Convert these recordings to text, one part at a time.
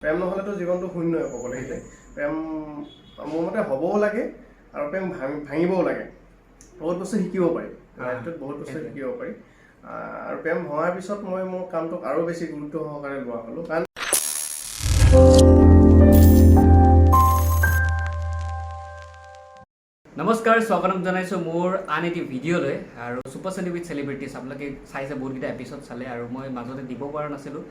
প্ৰেম নহ'লেতো জীৱনটো শূন্যই ক'বলৈ গ'লে। প্ৰেম মোৰ মতে হ'বও লাগে আৰু প্ৰেম ভাঙিবও লাগে। বহুত বস্তু শিকিব পাৰি, লাইফটোত বহুত বস্তু শিকিব পাৰি। আৰু প্ৰেম ভঙাৰ পিছত মই মোৰ কামটোক আৰু বেছি গুৰুত্ব সহকাৰে লোৱা হ'লোঁ। কাৰণ নমস্কাৰ, স্বাগতম জনাইছোঁ মোৰ আন এটি ভিডিঅ'লৈ। আৰু ছুপাৰ চেলি উইথ চেলিব্ৰিটিজ আপোনালোকে চাইছে, বহুতকেইটা এপিছড চালে আৰু মই মাজতে দিব পৰা নাছিলোঁ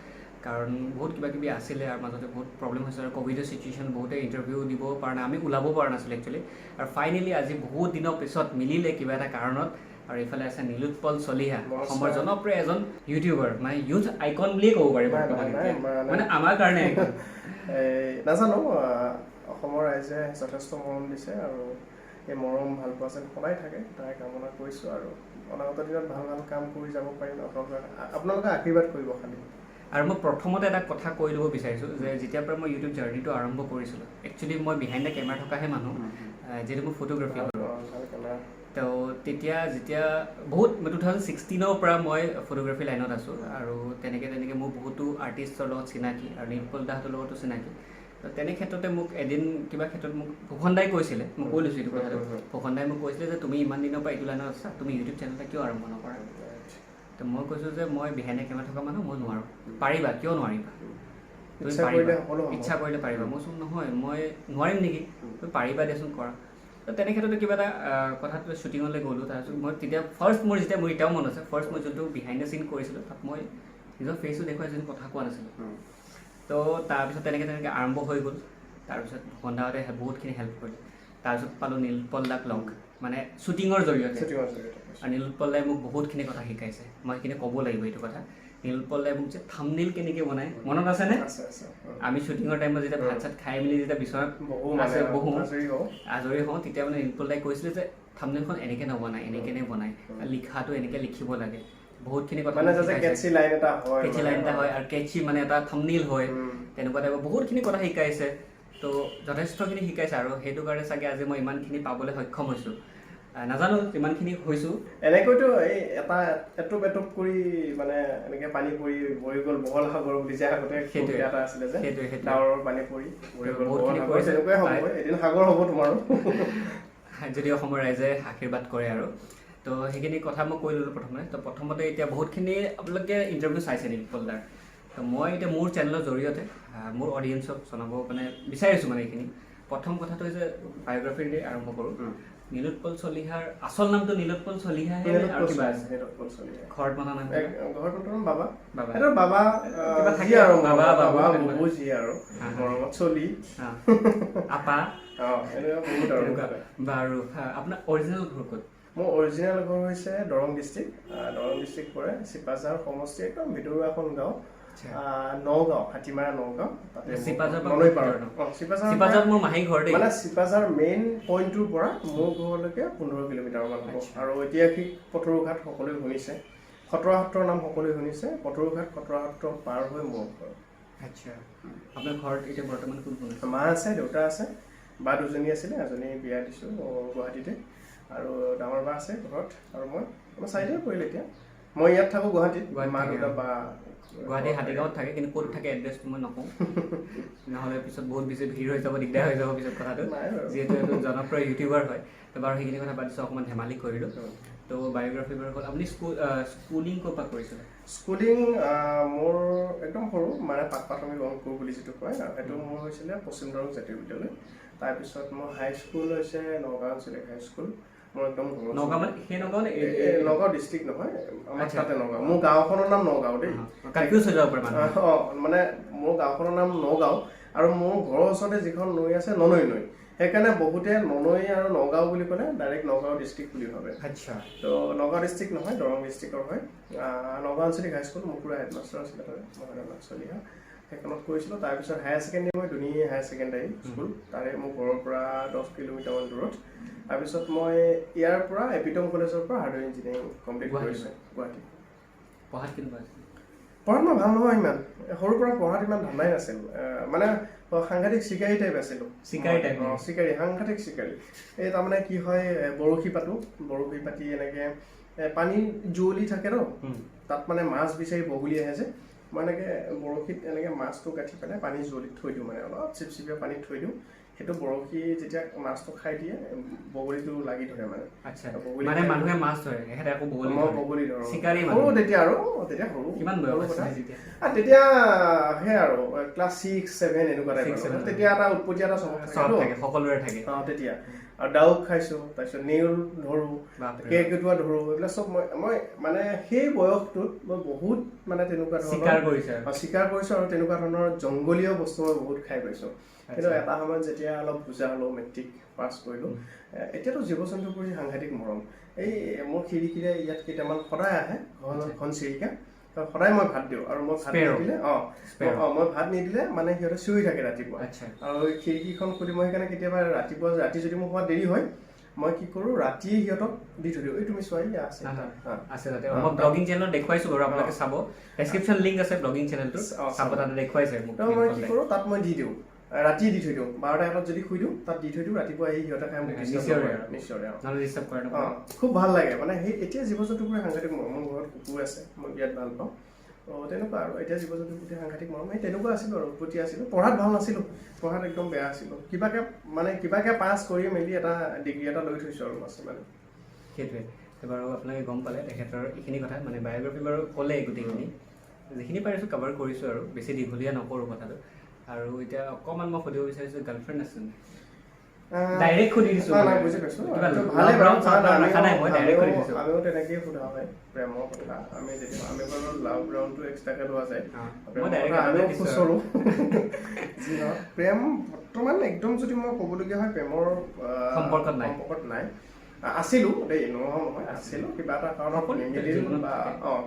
কাৰণ বহুত কিবা কিবি আছিলে আৰু মাজতে বহুত প্ৰব্লেম হৈছিলে আৰু ক'ভিডৰ চিটুৱেশ্যন, বহুতে ইণ্টাৰভিউ দিব পৰা নাই, আমি ওলাব পৰা নাছিলোঁ একচুৱেলি। আৰু ফাইনেলি আজি বহুত দিনৰ পিছত মিলিলে কিবা এটা কাৰণত। আৰু এইফালে আছে নীলোৎপল চলিহা, অসমৰ জনপ্ৰিয় এজন ইউটিউবাৰ, মানে ইউথ আইকন বুলিয়ে ক'ব পাৰি বৰ্তমান, মানে আমাৰ কাৰণে আইকন। নাজানো, অসমৰ ৰাইজে যথেষ্ট মৰম দিছে আৰু এই মৰম ভাল পোৱা যেন সদায় থাকে, তাই কামনা কৰিছোঁ। আৰু অনাগত দিনত ভাল ভাল কাম কৰি যাব পাৰিম, আপোনালোকে আশীৰ্বাদ কৰিব খালি। আৰু মই প্ৰথমতে এটা কথা কৈ ল'ব বিচাৰিছোঁ যে যেতিয়াৰ পৰা মই ইউটিউব জাৰ্নিটো আৰম্ভ কৰিছিলোঁ, একচুৱেলি মই বিহাইণ্ড দ্য কেমেৰা থকাহে মানুহ, যিহেতু মই ফটোগ্ৰাফী কৰোঁ। তো যেতিয়া বহুত 2016ৰ পৰা মই ফটোগ্ৰাফী লাইনত আছোঁ আৰু তেনেকৈ মোৰ বহুতো আৰ্টিষ্টৰ লগত চিনাকি আৰু নীলোৎপল দাহঁতৰ লগতো চিনাকি। তো তেনে ক্ষেত্ৰতে মোক এদিন কিবা ক্ষেত্ৰত মোক ফুকন দাই কৈছিলে, মই কৈ লৈছোঁ এইটো কথাটো, ফুকন দাই মোক কৈছিলে যে তুমি ইমান দিনৰ পৰা এইটো লাইনত আছা, তুমি ইউটিউব চেনেল এটা কিয় আৰম্ভ নকৰা? তো মই কৈছোঁ যে মই বিহাইণ্ড দ্য কেমেৰা থকা মানুহ, মই নোৱাৰোঁ। পাৰিবা, কিয় নোৱাৰিবা? তুমি পাৰিবা, ইচ্ছা কৰিলে পাৰিবা। মই চোন নহয়, মই নোৱাৰিম নেকি? তুমি পাৰিবা দেচোন, কৰা। তো তেনে ক্ষেত্ৰতে কিবা এটা কথাত শ্বুটিঙলৈ গ'লোঁ। তাৰপিছত মই তেতিয়া ফাৰ্ষ্ট মোৰ এতিয়াও মনত আছে, ফাৰ্ষ্ট মই যোনটো বিহাইণ্ড দ্য চিন কৰিছিলোঁ তাত মই নিজৰ ফেচটো দেখুৱাই যোন কথা কোৱা নাছিলোঁ। তো তাৰপিছত তেনেকৈ আৰম্ভ হৈ গ'ল। তাৰপিছত ফুকন দাহঁতে বহুতখিনি হেল্প কৰিলে। তাৰপিছত পালোঁ নীলোৎপল দাক লগ, মানে শ্বুটিঙৰ জৰিয়তে। আৰু নীলোৎপল দাই মোক বহুতখিনি কথা শিকাইছে, মই সেইখিনি ক'ব লাগিব এইটো কথা। নীলোৎপল দাই মোক যে থাম্বনেইল কেনেকৈ বনায় মনত আছেনে? আমি শ্বুটিঙৰ টাইমত যেতিয়া ভাত চাত খাই মেলি যেতিয়া বিচনাত বহোঁ, আজৰি হওঁ, তেতিয়া মানে নীলোৎপল দাই কৈছিলে যে থাম্বনেইলখন এনেকৈ নবনায়, এনেকৈ বনায়, লিখাটো এনেকৈ লিখিব লাগে। বহুতখিনি কথা কেটচি লাইন এটা হয় আৰু কেটচি মানে এটা থাম্বনেইল হয়, তেনেকুৱা টাইপৰ বহুতখিনি কথা শিকাইছে। তো যথেষ্টখিনি শিকাইছে আৰু সেইটো কাৰণে চাগে আজি মই ইমানখিনি পাবলৈ সক্ষম হৈছোঁ। নাজানো যিমানখিনি হৈছোঁ। এনেকৈতো এই এটা এটুপ কৰি মানে এনেকৈ পানী পৰি বহি গ'ল বহল সাগৰ বুলি যে আগতে সেইটো এটা আছিলে যে ডাৱৰৰ পানী পৰি বহি গ'ল বহল সাগৰ, তেনেকুৱাই হ'ব, এদিন সাগৰ হ'ব তোমাৰো। যদি অসমৰ ৰাইজে আশীৰ্বাদ কৰে আৰু। তো সেইখিনি কথা মই কৈ ল'লোঁ প্ৰথমতে। তো প্ৰথমতে এতিয়া বহুতখিনি আপোনালোকে ইণ্টাৰভিউ চাইছে নীলোৎপল দাৰ। তো মই এতিয়া মোৰ চেনেলৰ জৰিয়তে মোৰ অডিয়েঞ্চক জনাব মানে বিচাৰিছোঁ মানে এইখিনি। প্ৰথম কথাটো হৈছে বায়'গ্ৰাফী দি আৰম্ভ কৰোঁ। নীলোৎপল চলিহাৰ আচল নামটো নীলোৎপল চলিহা আৰু কিবা আছে? ঘৰত মতা নাম? ঘৰত বাবা, এটা বাবা কিবা থাকে আৰু বাবা ববু যি আৰু মৰমত চলি আপা বহুত আৰু। বাৰু আপোনাৰ অৰিজিনেল ঘৰ ক'ত? মোৰ অৰিজিনেল ঘৰ হৈছে দৰং ডিষ্ট্ৰিক্ট পৰে, চিপাঝাৰ সমষ্টি, একদম ভিতৰুৱা এখন গাঁও, নগাঁও, হাতীমাৰা নগাঁও। তাতে মানে চিপাঝাৰ মেইন পইণ্টটোৰ পৰা মোৰ ঘৰলৈকে 15 কিলোমিটাৰমান হ'ব। আৰু ঐতিহাসিক পথৰুঘাট সকলোৱে শুনিছে, খটৰা সত্ৰৰ নাম সকলোৱে শুনিছে, পথৰুঘাট খটৰা সত্ৰ পাৰ হৈ মোৰ ঘৰ। আচ্ছা, আপোনাৰ ঘৰত এতিয়া বৰ্তমান কোন কোন আছে? মা আছে, দেউতা আছে, বা দুজনী আছিলে, এজনী বিয়া দিছোঁ গুৱাহাটীতে, আৰু ডাঙৰ বা আছে ঘৰত, আৰু মই চাৰিটাই পৰিল এতিয়া। মই ইয়াত থাকোঁ গুৱাহাটীত, মা দেউতা বা গুৱাহাটী হাতীগাঁৱত থাকে, কিন্তু ক'ত থাকে এড্ৰেছটো মই নকওঁ, নহ'লে পিছত বহুত বেছি ভিৰ হৈ যাব, দিগদাৰ হৈ যাব পিছত কথাটো, যিহেতু এইটো জনপ্ৰিয় ইউটিউবাৰ হয়। তো বাৰু সেইখিনি কথা পাতিছোঁ, অকণমান ধেমালি কৰিলোঁ। তো বায়'গ্ৰাফী বাৰু হ'ল, আপুনি স্কুলিং ক'ৰ পৰা কৰিছিলে? স্কুলিং মোৰ একদম সৰু, মানে প্ৰাথমিক অংকুৰ বুলি যিটো কয়, সেইটো মোৰ হৈছিলে পশ্চিম দৰং জাতীয় বিদ্যালয়। তাৰপিছত মোৰ হাইস্কুল হৈছে নগাঁও আঞ্চলিক হাইস্কুল। মোৰ একদম নগাঁও ডিষ্ট্ৰিক্ট নহয়, আমাৰ তাতে নগাঁও। মোৰ গাঁওখনৰ নাম নগাঁও দেই, মানে মোৰ গাঁওখনৰ নাম নগাঁও, আৰু মোৰ ঘৰৰ ওচৰতে যিখন নৈ আছে ননৈ নৈ, সেইকাৰণে বহুতে ননৈ আৰু নগাঁও বুলি ক'লে ডাইৰেক্ট নগাঁও ডিষ্ট্ৰিক্ট বুলি ভাবে। আচ্ছা, তো নগাঁও ডিষ্ট্ৰিক্ট নহয়, দৰং ডিষ্ট্ৰিক্টৰ হয়। নগাঁও আঞ্চলিক হাইস্কুল, মোৰ পুৰা হেডমাষ্টাৰ আছিলে মহেন্দ্ৰ নাথ চলিহা, সেইখনত কৰিছিলোঁ। তাৰপিছত হায়াৰ ছেকেণ্ডেৰী মই দুনী হায়াৰ ছেকেণ্ডেৰী স্কুল, তাৰে মোৰ ঘৰৰ পৰা 10 কিলোমিটাৰমান দূৰত। তাৰপিছত মই ইয়াৰ পৰা এপিটম কলেজৰ পৰা হাৰ্ডৱেৰ ইঞ্জিনিয়াৰিং কমপ্লিট কৰিছোঁ গুৱাহাটী। পঢ়াত কেনেকুৱা আছিল? পঢ়াত মই ভাল নহয় ইমান, সৰুৰ পৰা পঢ়াত ইমান ধান্দাই নাছিল, মানে সাংঘাতিক চিকাৰী টাইপ আছিলোঁ। চিকাৰী, সাংঘাতিক চিকাৰী। এই তাৰমানে কি হয়, বৰশী পাতি এনেকৈ পানী জুৱলি থাকে ন, তাত মানে মাছ বিচাৰি বগলী আহে যে, মই এনেকৈ বৰশীত এনেকৈ মাছটো কাটি পেলাই পানী জলিত থৈ দিওঁ মানে অলপ চিপচিপীয়া পানীত থৈ দিওঁ সেইটো বৰশী যেতিয়া মাছটো খাই দিয়ে বগলীটো লাগি ধৰে মানে আচ্ছা মানে মানুহে মাছ ধৰে এহেতে আকৌ বগলী ধৰো চিকাৰী সৰু তেতিয়া আৰু তেতিয়া সৰু কিমান বয়স আছিল তেতিয়া সেই আৰু ক্লাছ 6-7 এনেকুৱা টাইপৰ তেতিয়া এটা উৎপত্তিয়া এটা চখ থাকে সকলোৰে থাকে তেতিয়া আৰু ডাউক খাইছোঁ তাৰপিছত নেউল ধৰোঁ কেৰ্কেটুৱা ধৰোঁ এইবিলাক চব মই মানে সেই বয়সটোত মই বহুত মানে তেনেকুৱা ধৰণৰ চিকাৰ কৰিছোঁ আৰু তেনেকুৱা ধৰণৰ জংগলীয় বস্তু মই বহুত খাই পাইছোঁ কিন্তু এটা সময়ত যেতিয়া অলপ বুজা হ'লোঁ মেট্ৰিক পাছ কৰিলোঁ এতিয়াতো জীৱ জন্তুৰ প্ৰতি সাংঘাতিক মৰম এই মোৰ খিৰিকীৰে ইয়াত কেইটামান সদায় আহে ঘন চিৰিকা সদায় মই ভাত দিওঁ আৰু মই ভাত নিদিলে মই ভাত নিদিলে মানে সিহঁতে চিঞৰি থাকে ৰাতিপুৱা আৰু খিৰিকীখন খুলি মই সেইকাৰণে কেতিয়াবা ৰাতি যদি মোৰ খোৱা দেৰি হয় মই কি কৰোঁ ৰাতি সিহঁতক দি থৈ দিওঁ এই তুমি চোৱা আছে তাতে মই ব্লগিং চেনেলত দেখুৱাইছোঁ বাৰু আপোনালোকে চাব ডেছক্ৰিপশ্যন লিংক আছে ব্লগিং চেনেলটো চাব তাতে দেখুৱাইছে মোক মই কি কৰোঁ তাত মই দি দিওঁ ৰাতি দি থৈ দিওঁ 12টা এটাত যদি শুই দিওঁ তাত দি থৈ দিওঁ ৰাতিপুৱা আহি সিহঁতে খাই মোক নিশ্চয় খুব ভাল লাগে মানে সেই এতিয়া জীৱ জন্তুৰ প্ৰতি সাংঘাতিক মৰম মোৰ ঘৰত কুকুৰ আছে মই বিৰাট ভাল পাওঁ তেনেকুৱা আৰু এতিয়া জীৱ জন্তুৰ প্ৰতি সাংঘাতিক মৰম সেই তেনেকুৱা আছিলোঁ আৰু উৎপত্তি আছিলোঁ পঢ়াত ভাল নাছিলোঁ পঢ়াত একদম বেয়া আছিলোঁ কিবাকে পাছ কৰি মেলি এটা ডিগ্ৰী এটা লৈ থৈছোঁ আৰু আছে মানে সেইটোৱে বাৰু আপোনালোকে গম পালে তেখেতৰ এইখিনি কথা মানে বায়'গ্ৰাফী বাৰু ক'লে গোটেইখিনি যিখিনি পাৰিছোঁ কভাৰ কৰিছোঁ আৰু বেছি দীঘলীয়া নকৰোঁ কথাটো আৰু এতিয়া অকণমান মই সুধিব বিচাৰিছোঁ গাৰ্লফ্ৰেণ্ড আছে ডাইৰেক্ট সুধি দিছোঁ বুজি পাইছোঁ আমিও তেনেকেই সোধা হয় প্ৰেমৰ কথা আমি বাৰু লাভ ৰাউণ্ডটো এক্সট্ৰাকৈ লোৱা যায় আমিও খুচৰোঁ প্ৰেম বৰ্তমান একদম যদি মই ক'বলগীয়া হয় প্ৰেমৰ সম্পৰ্কত নাই আছিলোঁ দেই নহয় আছিলোঁ কিবা এটা কাৰণত নিমিলিল বা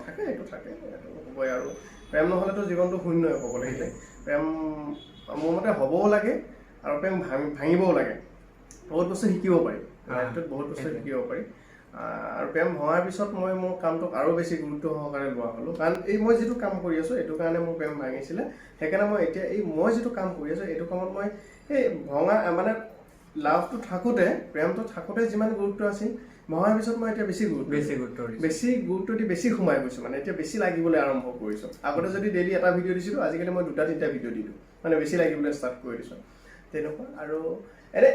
থাকে এইটো হ'বই আৰু প্ৰেম নহ'লেতো জীৱনটো শূন্যই ক'ব লাগিলে প্ৰেম মোৰ মতে হ'বও লাগে আৰু প্ৰেম ভাঙিবও লাগে বহুত বস্তু শিকিব পাৰি লাইফটোত বহুত বস্তু শিকিব পাৰি আৰু প্ৰেম ভঙাৰ পিছত মই মোৰ কামটোক আৰু বেছি গুৰুত্ব সহকাৰে লোৱা হ'লোঁ কাৰণ এই মই যিটো কাম কৰি আছোঁ এইটো কাৰণে মোৰ প্ৰেম ভাঙিছিলে সেইকাৰণে মই এতিয়া মই যিটো কাম কৰি আছোঁ এইটো কামত মই এই ভঙা মানে লাভটো থাকোঁতে প্ৰেমটো থাকোঁতে যিমান গুৰুত্ব আছিল ভঙাৰ পিছত মই এতিয়া বেছি গুৰুত্ব দি বেছি সোমাই গৈছোঁ মানে এতিয়া বেছি লাগিবলৈ আৰম্ভ কৰিছোঁ আগতে যদি ডেইলি এটা ভিডিঅ' দিছিলোঁ আজিকালি মই 2-3টা ভিডিঅ' দি দিওঁ মানে বেছি লাগিবলৈ ষ্টাৰ্ট কৰি দিছোঁ তেনেকুৱা আৰু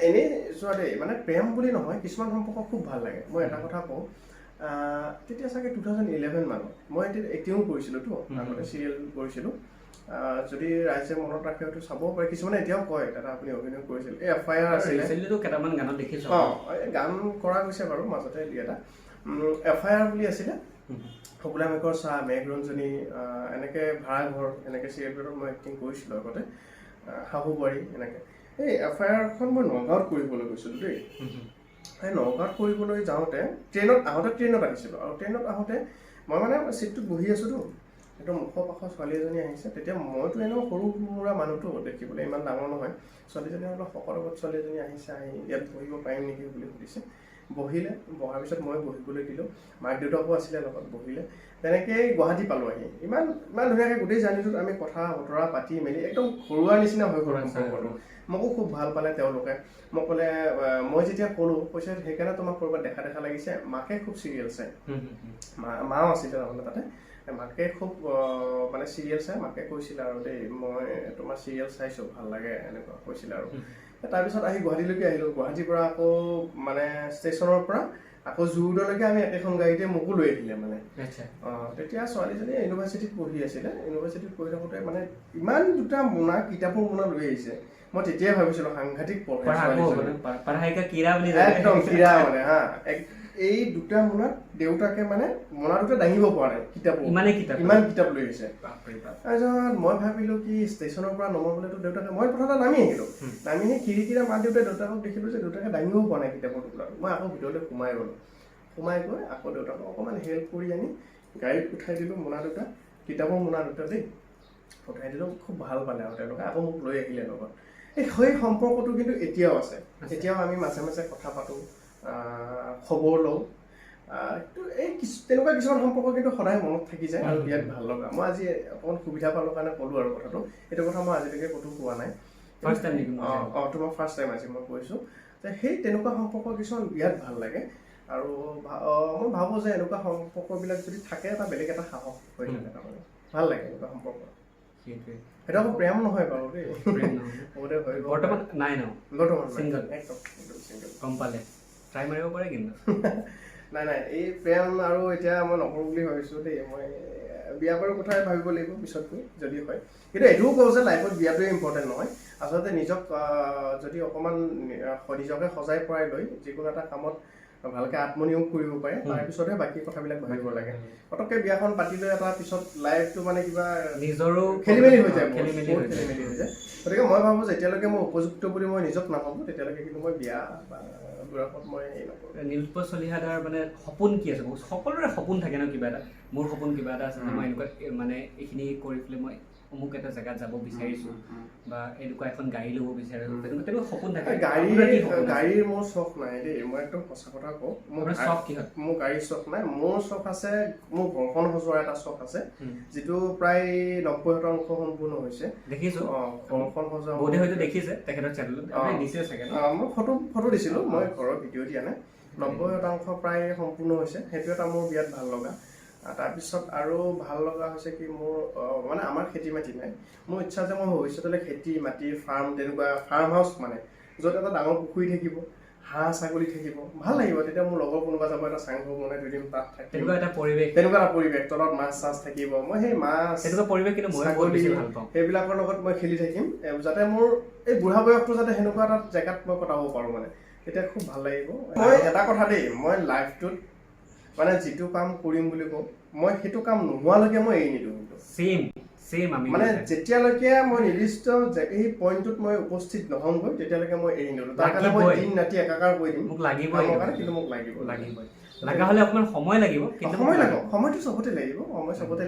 এনেই চোৱা দেই মানে প্ৰেম বুলি নহয় কিছুমান সম্পৰ্ক খুব ভাল লাগে মই এটা কথা কওঁ তেতিয়া চাগে 2011 মানত মই এক্টিঙো কৰিছিলোঁতো আগতে চিৰিয়েল কৰিছিলোঁ যদি ৰাইজে মনত ৰাখে হয়তো চাব পাৰে কিছুমানে এতিয়াও কয় দাদা আপুনি অভিনয় কৰিছিল এই FIR আছিলে কেইটামান গানত দেখিছোঁ গান কৰা গৈছে বাৰু মাজতে এটা FIR বুলি আছিলে শুকুলা মেঘৰ চাহ মেঘৰঞ্জনী এনেকৈ ভাড়াঘৰ এনেকৈ চিৰিয়েলবোৰত মই এক্টিং কৰিছিলোঁ আগতে শাহু বোৱাৰী এনেকৈ এই FIRখন মই নগাঁৱত কৰিবলৈ গৈছিলোঁ দেই সেই নগাঁৱত কৰিবলৈ যাওঁতে ট্ৰেইনত আহিছিলোঁ আৰু ট্ৰেইনত আহোঁতে মই মানে চিটটোত বহি আছোঁতো একদম মুখৰ পাখৰ ছোৱালী এজনী আহিছে তেতিয়া মইতো এনেও সৰু সুৰা মানুহটো দেখিবলৈ ইমান ডাঙৰ নহয় ছোৱালীজনী অলপ শকত ছোৱালী এজনী আহিছে আহি ইয়াত বহিব পাৰিম নেকি বুলি সুধিছে বহিলে বহাৰ পিছত মই বহিবলৈ দিলোঁ মাক দেউতাকো আছিলে লগত বহিলে তেনেকেই গুৱাহাটী পালোঁ আহি ইমান ধুনীয়াকৈ গোটেই জাৰ্ণিটোত আমি কথা বতৰা পাতি মেলি একদম ঘৰুৱা নিচিনা হৈ গ'ল সম্পৰ্কটো মোকো খুব ভাল পালে তেওঁলোকে মোক ক'লে মই যেতিয়া ক'লোঁ কৈছে সেইকাৰণে তোমাক ক'ৰবাত দেখা লাগিছে মাকে খুব চিৰিয়েল চাই মাও আছিলে নহ'লে তাতে মাকে খুব মানে চিৰিয়েল চাই মাকে কৈছিলে আৰু দেই মই তোমাৰ চিৰিয়েল চাইছোঁ ভাল লাগে এনেকুৱা কৈছিলে আৰু তাৰপিছত আহি গুৱাহাটীলৈকে আহিলোঁ গুৱাহাটীৰ পৰা আকৌ মানে ষ্টেচনৰ পৰা আকৌ জু-ৰোডলৈকে আমি একেখন গাড়ীতে মোকো লৈ আহিলে মানে তেতিয়া ছোৱালীজনী ইউনিভাৰ্চিটিত পঢ়ি আছিলে ইউনিভাৰ্চিটিত পঢ়ি থাকোঁতে মানে ইমান দুটা কিতাপৰ মোনা লৈ আহিছে মই তেতিয়াই ভাবিছিলোঁ সাংঘাতিক একদম কিৰা মানে হা এই দুটা মোনাত দেউতাকে মানে মোনা দুটা দাঙিব পৰা নাই ইমান কিতাপ লৈ আহিছে তাৰপিছত মই ভাবিলোঁ কি ষ্টেচনৰ পৰা নমাবলৈতো দেউতাকে মই প্ৰথমতে নামি আহিলোঁ নামি আহি খিৰিকীৰে মা দেউতাকক দেখিলোঁ যে দেউতাকে দাঙিব পৰা নাই কিতাপৰ টুকুৰাটো মই আকৌ ভিতৰলৈ সোমাই গ'লোঁ সোমাই গৈ আকৌ দেউতাকক অকণমান হেল্প কৰি আনি গাড়ীত উঠাই দিলোঁ মোনা দুটা কিতাপৰ মোনা দুটা দেই উঠাই দিলোঁ খুব ভাল পালে আৰু তেওঁলোকে আকৌ মোক লৈ আহিলে লগত সেই সম্পৰ্কটো কিন্তু এতিয়াও আছে এতিয়াও আমি মাজে মাজে কথা পাতোঁ খবৰ লওঁ এই তেনেকুৱা কিছুমান সম্পৰ্ক কিন্তু সদায় মনত থাকি যায় আৰু বিৰাট ভাল লগা মই আজি অকণমান সুবিধা পালোঁ কাৰণে ক'লোঁ আৰু কথাটো এইটো কথা মই আজিলৈকে ক'তো কোৱা নাই তোমাৰ ফাৰ্ষ্ট টাইম আজি মই কৈছোঁ যে সেই তেনেকুৱা সম্পৰ্ক কিছুমান বিৰাট ভাল লাগে আৰু মই ভাবোঁ যে এনেকুৱা সম্পৰ্কবিলাক যদি থাকে এটা বেলেগ এটা সাহস হৈ থাকে তাৰমানে ভাল লাগে এনেকুৱা সম্পৰ্ক সেইটোৱে সেইটো আকৌ প্ৰেম নহয় বাৰু দেই প্ৰেম নহয় বহুতে হয় বৰ্তমান নাই ন বৰ্তমান Single? একদম চিংগল গম পালে ট্ৰাই মাৰিব পাৰে কিন্তু নাই এই প্ৰেম আৰু এতিয়া মই নকৰোঁ বুলি ভাবিছোঁ দেই মই বিয়া বাৰু কথাই ভাবিব লাগিব পিছতকৈ যদি হয় কিন্তু এইটোও কওঁ যে লাইফত বিয়াটোৱে ইম্পৰ্টেণ্ট নহয় আচলতে নিজক যদি অকণমান নিজকে সজাই পৰাই লৈ যিকোনো এটা কামত ভালকৈ আত্মনিয়োগ কৰিব পাৰে তাৰপিছতহে বাকী কথাবিলাক ভাবিব লাগে পটককৈ বিয়াখন পাতি লৈ এটা পিছত লাইফটো মানে কিবা নিজৰো খেলি মেলি হৈ যায় খেলি মেলি হৈ যায় গতিকে মই ভাবোঁ যেতিয়ালৈকে মই উপযুক্ত বুলি মই নিজক নাভাবোঁ তেতিয়ালৈকে কিন্তু মই বিয়া বা বিবাহত মই এই নকৰোঁ নীলোৎপল চলিহাৰ মানে সপোন কি আছে সকলোৰে সপোন থাকে ন কিবা এটা মোৰ সপোন কিবা এটা আছে যে মই এনেকুৱা মানে এইখিনি কৰি পেলাই মই অমুক এটা জেগাত যাব বিচাৰিছোঁ বা এনেকুৱা এখন গাড়ী ল'ব বিচাৰিছোঁ তেনেকুৱা সপোন থাকে গাড়ীৰ মোৰ চখ নাই দেই মই একদম সঁচা কথা কওঁ চখ কি হয় মোৰ গাড়ীৰ চখ নাই মোৰ চখ আছে মোৰ ঘৰখন সজোৱাৰ এটা চখ আছে যিটো প্ৰায় 90% সম্পূৰ্ণ হৈছে দেখিছোঁ ঘৰখন সজোৱা বহুতে হয়তো দেখিছে তেখেতৰ চেনেলত দিছে চাগে মই ফটো দিছিলোঁ মই ঘৰৰ ভিডিঅ' দিয়া নাই 90% প্ৰায় সম্পূৰ্ণ হৈছে সেইটো এটা মোৰ বিৰাট ভাল লগা তাৰপিছত আৰু ভাল লগা হৈছে কি মোৰ মানে আমাৰ খেতি মাটি নাই মোৰ ইচ্ছা যে মই ভৱিষ্যতলৈ খেতি মাটি ফাৰ্ম তেনেকুৱা ফাৰ্ম হাউচ মানে য'ত এটা ডাঙৰ পুখুৰী থাকিব হাঁহ ছাগলী থাকিব ভাল লাগিব তেতিয়া মোৰ লগৰ কোনোবা যাব এটা চাংঘৰ বনাই দুদিন তাত থাকিব তেনেকুৱা এটা পৰিৱেশ তলত মাছ চাছ থাকিব মই সেই মাছ তেনেকুৱা পৰিৱেশ কিন্তু মই বহুত বেছি ভাল পাওঁ সেইবিলাকৰ লগত মই খেলি থাকিম যাতে মোৰ এই বুঢ়া বয়সটো যাতে সেনেকুৱা এটা জেগাত মই কটাব পাৰোঁ মানে তেতিয়া খুব ভাল লাগিব মই এটা কথা দেই মই লাইফটোত মানে যিটো কাম কৰিম বুলি কওঁ মই সেইটো কাম নোহোৱালৈকে মই এৰি নিদিওঁ কিন্তু চেম আমি মানে যেতিয়ালৈকে মই নিৰ্দিষ্ট এই পইণ্টটোত মই উপস্থিত নহওঁগৈ তেতিয়ালৈকে মই এৰি নিদিওঁ তাৰ কাৰণে মই দিন ৰাতি একাকাৰ কৰি দিম মোক লাগিব কিন্তু মোক লাগিবই লগা হ'লে অকণমান সময় লাগিব কিন্তু সময়টো চবতে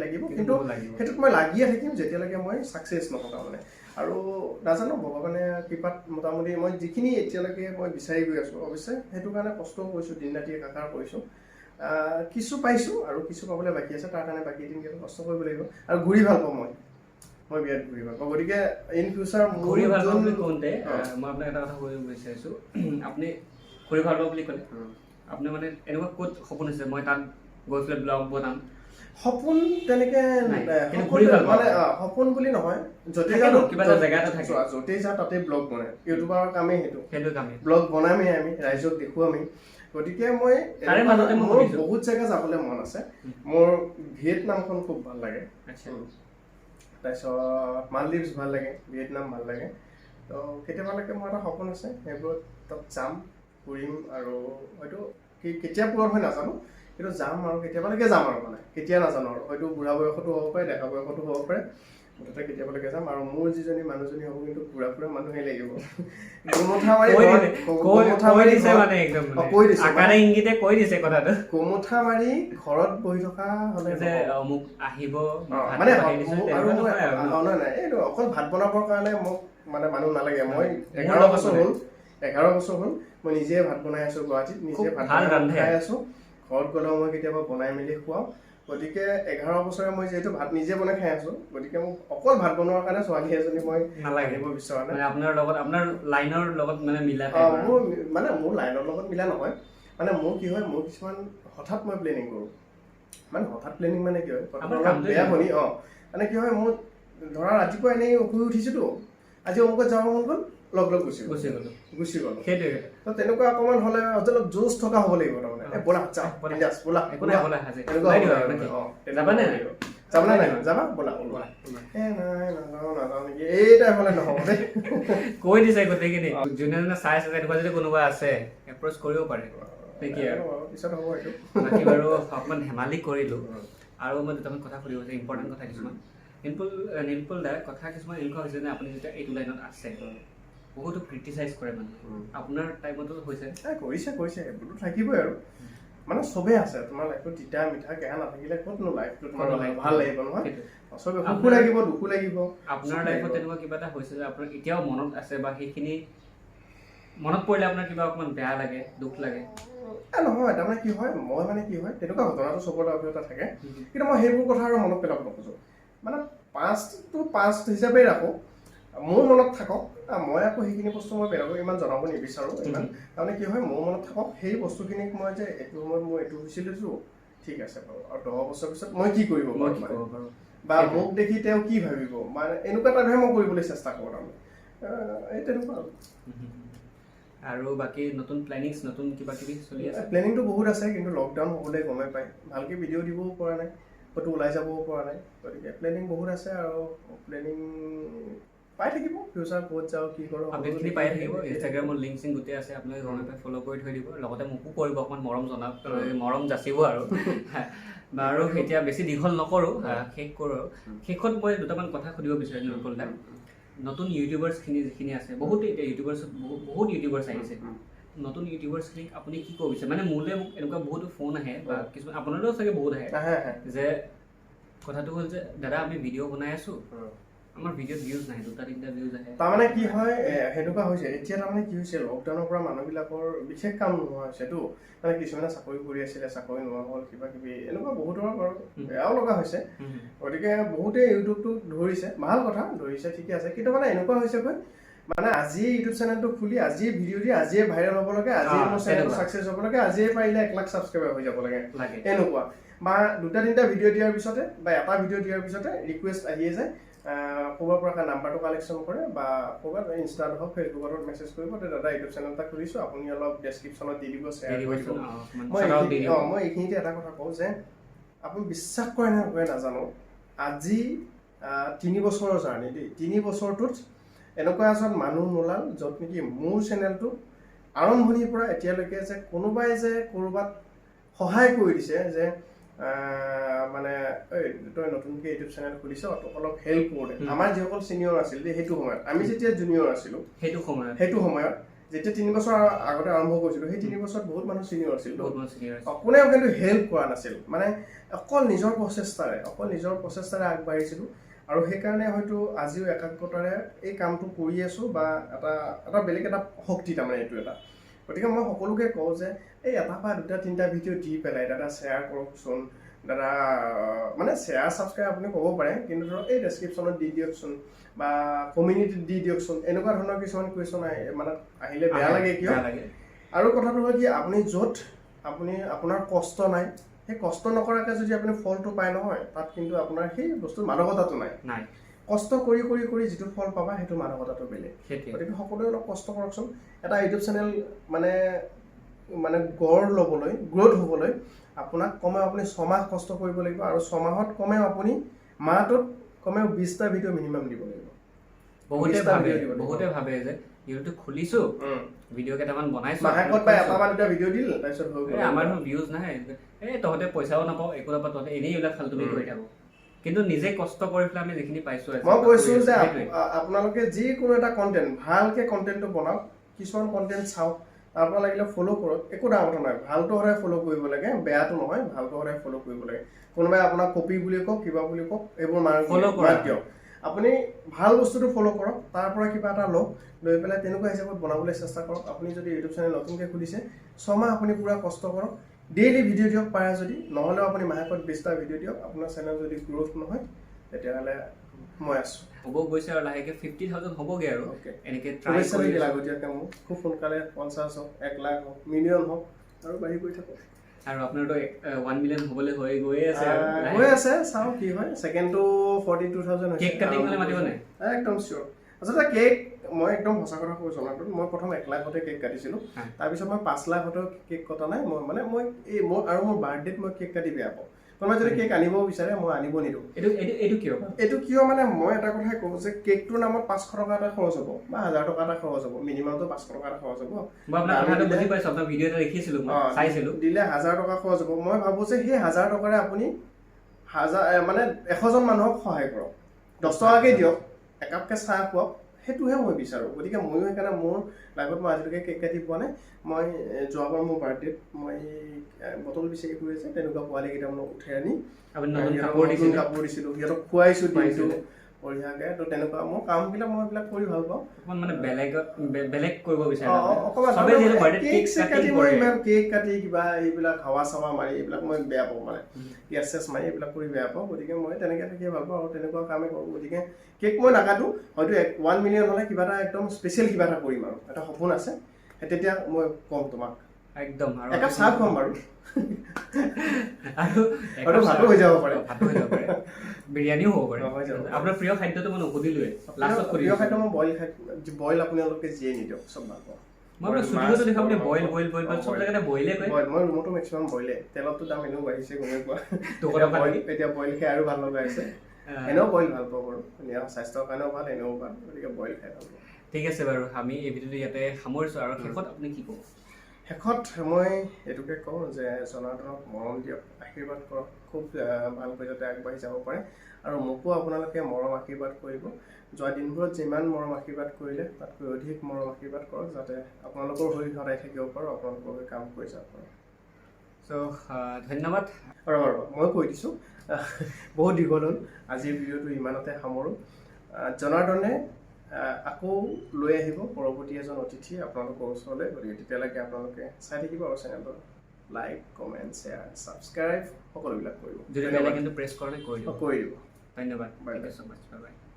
লাগিব কিন্তু সেইটোত মই লাগিয়ে থাকিম যেতিয়ালৈকে মই ছাকচেছ নহওঁ তাৰমানে আৰু নাজানো ভগৱানে কৃপাত মোটামুটি মই যিখিনি এতিয়ালৈকে মই বিচাৰি গৈ আছোঁ অৱশ্যে সেইটো কাৰণে কষ্টও কৰিছোঁ দিন ৰাতি একাকাৰ কৰিছোঁ কিছু পাইছোঁ আৰু কিছু পাবলৈ বাকী আছে তাৰ কাৰণে বাকী দিন কষ্ট কৰিব লাগিব আৰু ঘূৰি ভাল পাওঁ মই বিৰাট ঘূৰি ভাল পাওঁ গতিকে ইন ফিউচাৰ ঘূৰি ভাল পাওঁ বুলি কওঁতে মই আপোনাক এটা কথা কৰিব বিচাৰিছোঁ আপুনি ঘূৰি ভাল পাওঁ বুলি ক'লে আপোনাৰ মানে এনেকুৱা ক'ত সপোন আছে মই তাত গৈ পেলাই ব্লগ বনাম সপোন তেনেকে মানে সপোন বুলি নহয় য'তেই যাওঁ তাতে ব্লগ বনাই ইউটিউবাৰৰ কামেই সেইটো কামেই ব্লগ বনামেই আমি ৰাইজক দেখুৱামেই গতিকে মই মোৰ বহুত জেগা যাবলৈ মন আছে মোৰ ভিয়েটনামখন খুব ভাল লাগে তাৰপিছত মালদ্বীপছ ভাল লাগে ভিয়েটনাম ভাল লাগে তো কেতিয়াবালৈকে মোৰ এটা সপোন আছে সেইবোৰত তাত যাম ফুৰিম আৰু হয়তো কেতিয়া পূৰণ হয় নাজানো কিন্তু যাম আৰু কেতিয়াবালৈকে যাম আৰু মানে কেতিয়া নাজানো আৰু হয়তো বুঢ়া বয়সতো হ'ব পাৰে ডেকা বয়সতো হ'ব পাৰে মুঠতে কেতিয়াবালৈকে যাম আৰু মোৰ যিজনী মানুহজনী হ'ব কিন্তু ঘূৰা ফুৰা মানুহেই লাগিব গোমঠা মাৰি ঘৰত বহি থকা হ'লে আহিব মানে নাই এইটো অকল ভাত বনাবৰ কাৰণে মোক মানে মানুহ নালাগে মই 11 বছৰ হ'ল মই নিজে ভাত বনাই আছোঁ গুৱাহাটীত নিজে ভাত খাই আছোঁ ঘৰত গ'লেও মই কেতিয়াবা বনাই মেলি খুৱাওঁ গতিকে 11 বছৰে মই যিহেতু ভাত নিজে বনাই খাই আছোঁ গতিকে মোক অকল ভাত বনোৱাৰ কাৰণে ছোৱালী এজনী মই নালাগিব বিচৰা নাই আপোনাৰ লাইনৰ লগত মানে মিলা মোৰ লাইনৰ লগত মিলা নহয় মানে মোৰ কি হয় মোৰ কিছুমান হঠাৎ মই প্লেনিং কৰোঁ মানে হঠাৎ প্লেনিং মানে কি হয় বেয়া শুনি মানে কি হয় মোৰ ধৰা ৰাতিপুৱা এনেই শুই উঠিছোঁতো আজি অমুকত যাব মন গ'ল লগ গুচি গ'ল সেইটোৱে তো তেনেকুৱা অকণমান হ'লে অলপ জোচ থকা হ'ব লাগিব তাৰমানে ব'লা যাবা ব'লা নাযাওঁ নেকি এই টাইপ হ'লে নহ'ব দেই কৈ দিছে গোটেইখিনি যোনে যোনে চাই আছে তেনেকুৱা যদি কোনোবা আছে এপ্ৰ'চ কৰিব পাৰে পিছত হ'ব এইটো বাকী বাৰু অকণমান ধেমালি কৰিলোঁ আৰু মই দুটামান কথা সুধিব আছে ইম্পৰ্টেণ্ট কথা কিছুমান নীলোৎপল দা কথা কিছুমান এনেকুৱা হৈছে যে আপুনি যেতিয়া এইটো লাইনত আছে বহুতো ক্ৰিটিচাইজ কৰে মানে আপোনাৰ টাইমতো হৈছে কৰিছে সেইবোৰতো থাকিবই আৰু মানে চবেই আছে তোমাৰ লাইফত তিতা মিঠা কেহা নাথাকিলে ক'তনো লাইফটো তোমাৰ ভাল লাগিব নহয় চবেই সুখো লাগিব দুখো লাগিব আপোনাৰ লাইফত তেনেকুৱা কিবা এটা হৈছে যে আপোনাৰ এতিয়াও মনত আছে বা সেইখিনি মনত পৰিলে আপোনাৰ কিবা অকণমান বেয়া লাগে দুখ লাগে নহয় তাৰমানে কি হয় মই মানে কি হয় তেনেকুৱা ঘটনাটো চবৰে অভিজ্ঞতা থাকে কিন্তু মই সেইবোৰ কথা আৰু মনত পেলাব নোখোজোঁ মানে পাষ্টটো পাষ্ট হিচাপে ৰাখোঁ মোৰ মনত থাকক মই আকৌ সেইখিনি বস্তু মই বেলেগক ইমান জনাব নিবিচাৰোঁ ইমান তাৰমানে কি হয় মোৰ মনত থাকক সেই বস্তুখিনিক মই যে এইটো সময়ত মই এইটো হৈছিলোতো ঠিক আছে বাৰু আৰু 10 বছৰ পিছত মই কি কৰিব মই পাৰোঁ কি মানে ক'ব পাৰোঁ বা মোক দেখি তেওঁ কি ভাবিব মানে এনেকুৱা টাইপহে মই কৰিবলৈ চেষ্টা কৰোঁ তাৰমানে এই তেনেকুৱা আৰু বাকী নতুন প্লেনিংছ নতুন কিবা কিবি চলি আছে প্লেনিংটো বহুত আছে কিন্তু লকডাউন হ'বলৈ গমেই পায় ভালকৈ ভিডিঅ' দিবও পৰা নাই ক'তো ওলাই যাবও পৰা নাই গতিকে প্লেনিং বহুত আছে আৰু প্লেনিং পাই থাকিব ফিউচাৰ ক'ত যাওঁ কি কৰোঁ আপডেটখিনি পাই থাকিব ইনষ্টাগ্ৰামৰ লিংক চিংক গোটেই আছে আপোনালোকে গমে পাই ফ'ল' কৰি থৈ দিব লগতে মোকো কৰিব অকণমান মৰম জনাওক মৰম যাচিব আৰু বাৰু এতিয়া বেছি দীঘল নকৰোঁ শেষ কৰোঁ আৰু শেষত মই দুটামান কথা সুধিব বিচাৰিম নুৰুল দাক নতুন ইউটিউবাৰ্ছখিনি যিখিনি আছে বহুত এতিয়া বহুত ইউটিউবাৰ্ছ আহিছে নতুন ইউটিউবাৰ্ছখিনিক আপুনি কি ক'ব বিচাৰে মানে মোলৈ মোক এনেকুৱা বহুতো ফোন আহে বা কিছুমান আপোনালৈও চাগে বহুত আহে যে কথাটো হ'ল যে দাদা আমি ভিডিঅ' বনাই আছোঁ আমাৰ ভিডিঅ'ত ভিউজ নাহে 2-3টা ভিউজ আহে তাৰমানে কি হয় সেনেকুৱা হৈছে এতিয়া তাৰমানে কি হৈছে লকডাউনৰ পৰা মানুহবিলাকৰ বিশেষ কাম নোহোৱা হৈছেতো মানে কিছুমানে চাকৰি কৰি আছিলে চাকৰি নোহোৱা হ'ল কিবা কিবি এনেকুৱা বহুতৰ বাৰু বেয়াও লগা হৈছে গতিকে বহুতে ইউটিউবটো ধৰিছে ভাল কথা ধৰিছে ঠিকে আছে কিন্তু মানে এনেকুৱা হৈছে গৈ মানে আজিয়ে ইউটিউব চেনেলটো খুলি আজিয়ে ভিডিঅ' দি আজিয়ে ভাইৰেল হ'ব লাগে আজিয়ে মোৰ চেনেলটো ছাকচেছ হ'ব লাগে আজিয়ে পাৰিলে 1 লাখ ছাবস্ক্ৰাইবাৰ হৈ যাব লাগে এনেকুৱা বা 2-3টা ভিডিঅ' দিয়াৰ পিছতে বা এটা ভিডিঅ' দিয়াৰ পিছতে ৰিকুৱেষ্ট আহিয়ে যায় ক'ৰবাৰ পৰা নাম্বাৰটো কালেকশ্যন কৰে বা ক'ৰবাত ইনষ্টাত হওক ফেচবুকত মেছেজ কৰিব দাদা ইউটিউব চেনেল এটা খুলিছোঁ আপুনি অলপ ডেছক্ৰিপশ্যনত দি দিব শ্বেয়াৰ কৰি দিব মই এইখিনিতে এটা কথা কওঁ যে আপুনি বিশ্বাস কৰে নে নকৰে নাজানো আজি 3 বছৰৰ জাৰ্ণি দেই 3 বছৰটোত এনেকুৱা এজন মানুহ নোলাল য'ত নেকি মোৰ চেনেলটো আৰম্ভণিৰ পৰা এতিয়ালৈকে যে কোনোবাই যে ক'ৰবাত সহায় কৰি দিছে যে মানে তই নতুনকৈ ইউটিউব চেনেল খুলিছ অলপ হেল্প কৰে আমাৰ যিসকল চিনিয়ৰ আছিল সেইটো সময়ত আমি যেতিয়া জুনিয়ৰ আছিলোঁ সেইটো সময়ত যেতিয়া 3 বছৰ আগতে আৰম্ভ কৰিছিলোঁ সেই 3 বছৰত বহুত মানুহ চিনিয়ৰ আছিল কোনেও কিন্তু হেল্প কৰা নাছিল মানে অকল নিজৰ প্ৰচেষ্টাৰে আগবাঢ়িছিলোঁ আৰু সেইকাৰণে হয়তো আজিও একাগ্ৰতাৰে এই কামটো কৰি আছোঁ বা এটা বেলেগ এটা শক্তি তাৰমানে এইটো এটা গতিকে মই সকলোকে কওঁ যে এই এটা বা 2-3টা ভিডিঅ' দি পেলাই দাদা শ্বেয়াৰ কৰকচোন দাদা মানে শ্বেয়াৰ ছাবস্ক্ৰাইব আপুনি ক'ব পাৰে কিন্তু ধৰক এই ডেছক্ৰিপশ্যনত দি দিয়কচোন বা কমিউনিটিত দি দিয়কচোন এনেকুৱা ধৰণৰ কিছুমান কুৱেশ্যন মানে আহিলে বেয়া লাগে কিয় আৰু কথাটো হ'ল কি আপুনি য'ত আপোনাৰ কষ্ট নাই সেই কষ্ট নকৰাকৈ যদি আপুনি ফলটো পায় নহয় তাত কিন্তু আপোনাৰ সেই বস্তুৰ মাদকতাটো নাই কষ্ট কৰি কৰি কৰি যিটো ফল পাবা সেইটো মাদকতাটো বেলেগ গতিকে সকলোৱে অলপ কষ্ট কৰকচোন এটা ইউটিউব চেনেল মানে গঢ় ল'বলৈ গ্ৰ'থ হ'বলৈ আপোনাক কমেও আপুনি 6 মাহ কষ্ট কৰিব লাগিব আৰু 6 মাহত কমেও আপুনি মাহটোত কমেও 20টা ভিডিঅ' মিনিমাম দিব লাগিব বহুতে ভাবে যে ইউটিউব খুলিছোঁ ভিডিঅ' কেইটামান বনাইছোঁ মাহেকত বা এটা বা 2টা ভিডিঅ' দিল তাৰপিছত আমাৰনো ভিউজ নাহে তহঁতে পইচাও নাপাওঁ একো নাপাওঁ তহঁতে এনেই এইবিলাক ফাল্টুমি কৰি থাকোঁ কিন্তু নিজে কষ্ট কৰি পেলাই আমি যিখিনি পাইছোঁ মই কৈছোঁ যে আপোনালোকে যিকোনো এটা কণ্টেণ্ট ভালকৈ কণ্টেণ্টটো বনাওক কিছুমান কণ্টেণ্ট চাওক তাৰ পৰা লাগিলে ফ'ল' কৰক একো ডাঙৰ কথা নহয় ভালটো সদায় ফ'ল' কৰিব লাগে বেয়াটো নহয় ভালটো সদায় ফ'ল' কৰিব লাগে কোনোবাই আপোনাক কপি বুলি কওক কিবা বুলি কওক এইবোৰ মাৰ্ক দিয়ক আপুনি ভাল বস্তুটো ফ'ল' কৰক তাৰ পৰা কিবা এটা লওক লৈ পেলাই তেনেকুৱা হিচাপত বনাবলৈ চেষ্টা কৰক আপুনি যদি ইউটিউব চেনেল নতুনকৈ খুলিছে 6 মাহ আপুনি পুৰা কষ্ট কৰক ডেইলি ভিডিঅ' দিয়ক পাৰে যদি নহ'লেও আপুনি মাহেকত 20টা ভিডিঅ' দিয়ক আপোনাৰ চেনেল যদি গ্ৰ'থ নহয় তেতিয়াহ'লে মই আছোঁ হ'ব গৈছে আৰু লাহেকৈ 50,000 হ'বগৈ আৰু এনেকৈ ট্ৰাই কৰি লাগতীয়াকৈ মোক খুব সোনকালে 50 হওক 1 লাখ হওক মিলিয়ন হওক আৰু বাঢ়ি গৈ থাকক আৰু আপোনাৰতো 1 মিলিয়ন হ'বলৈ গৈ আছে চাওঁ কি হয় ছেকেণ্ডটো 42,000 কেক কাটিং হ'লে মাতিব নাই একদম চিয়'ৰ আচলতে কেক মই একদম সঁচা কথা কৈছোঁ জনাটো মই প্ৰথম 1 লাখতে কেক কাটিছিলোঁ তাৰপিছত মই 5 লাখতো কেক কটা নাই মই আৰু মোৰ বাৰ্থডেত মই কেক কাটি বেয়া পাওঁ কোনোবাই যদি কেক আনিব বিচাৰে মই আনিব নিদিওঁ এইটো কিয় মানে মই এটা কথাই কওঁ যে কেকটোৰ নামত 500 টকা এটা খৰচ হ'ব বা 1000 টকা এটা খৰচ হ'ব মিনিমামটো 500 টকা এটা খৰচ হ'ব দিলে 1000 টকা খৰচ হ'ব মই ভাবোঁ যে সেই 1000 টকাৰে আপুনি 100জন মানুহক সহায় কৰক 10 টকাকৈ দিয়ক একাপকৈ চাহ খুৱাওক সেইটোহে মই বিচাৰোঁ গতিকে ময়ো সেইকাৰণে মোৰ লাইফত মই আজিলৈকে কেক কাটি পোৱা নাই মই যোৱাবাৰ মোৰ বাৰ্থডেত মই বটল বিচাৰি ফুৰি আছে তেনেকুৱা পোৱালিকেইটা মই উঠাই আনি কাপোৰ দিছিলোঁ সিহঁতক খুৱাইছোঁ দিনটো বঢ়িয়াকৈ তো তেনেকুৱা মোৰ কামবিলাক মই এইবিলাক কৰি ভাল পাওঁ মানে বেলেগ কৰিব বিচাৰোঁ ইমান কেক কাটি কিবা এইবিলাক হাৱা চাৱা মাৰি এইবিলাক মই বেয়া পাওঁ মানে কেছ চেছ মাৰি এইবিলাক কৰি বেয়া পাওঁ গতিকে মই তেনেকৈ থাকিয়ে ভাল পাওঁ আৰু তেনেকুৱা কামেই কৰোঁ গতিকে কেক মই নাকাটোঁ হয়তো 1 মিলিয়ন হ'লে কিবা এটা একদম স্পেচিয়েল কিবা এটা কৰিম আৰু এটা সপোন আছে তেতিয়া মই ক'ম তোমাক একদম একাপ চাহ খুৱাম বাৰু আৰু ভাতো হৈ যাব পাৰে বিৰিয়ানীও হ'ব পাৰে হৈ যাব। আপোনাৰ প্ৰিয় খাদ্যটো মই নুসুধিলোৱে লাষ্টত প্ৰিয় খাদ্য মই বইল আপোনালোকে যিয়ে নিদিয়ক চব ভাল পাওঁ মই আপোনাৰ শ্বুটিঙতো দেখা আপুনি বইল চব জেগাতে বইলে কয় মই ৰুমতো মেক্সিমাম বইলে তেলতো দাম এনেও বাঢ়িছে গমেই পোৱা এতিয়া বইল খাই আৰু ভাল লগা হৈছে এনেও বইল ভাল পাওঁ বাৰু স্বাস্থ্যৰ কাৰণেও ভাল এনেও ভাল গতিকে বইল খাই ভাল পাওঁ ঠিক আছে বাৰু আমি এই ভিডিঅ'টো ইয়াতে সামৰিছোঁ আৰু শেষত আপুনি কি ক'ব শেষত মই এইটোকে কওঁ যে জনাৰ্দনক মৰম দিয়ক আশীৰ্বাদ কৰক খুব ভালকৈ যাতে আগবাঢ়ি যাব পাৰে আৰু মোকো আপোনালোকে মৰম আশীৰ্বাদ কৰিব যোৱা দিনবোৰত যিমান মৰম আশীৰ্বাদ কৰিলে তাতকৈ অধিক মৰম আশীৰ্বাদ কৰক যাতে আপোনালোকৰ হৈ সদায় থাকিব পাৰোঁ আপোনালোকৰ হৈ কাম কৰি যাব পাৰোঁ চ' ধন্যবাদ ৰ'ব মই কৈ দিছোঁ বহুত দীঘল হ'ল আজিৰ ভিডিঅ'টো ইমানতে সামৰোঁ জনাৰ্দনে আকৌ লৈ আহিব পৰৱৰ্তী এজন অতিথি আপোনালোকৰ ওচৰলৈ গতিকে তেতিয়ালৈকে আপোনালোকে চাই থাকিব আৰু চেনেলটো লাইক কমেণ্ট শ্বেয়াৰ ছাবস্ক্ৰাইব সকলোবিলাক কৰিব যদি বেল আইকনটো প্ৰেছ কৰা নাই কৰি দিব কৰি দিব ধন্যবাদ Bye bye. Thank you so much bye by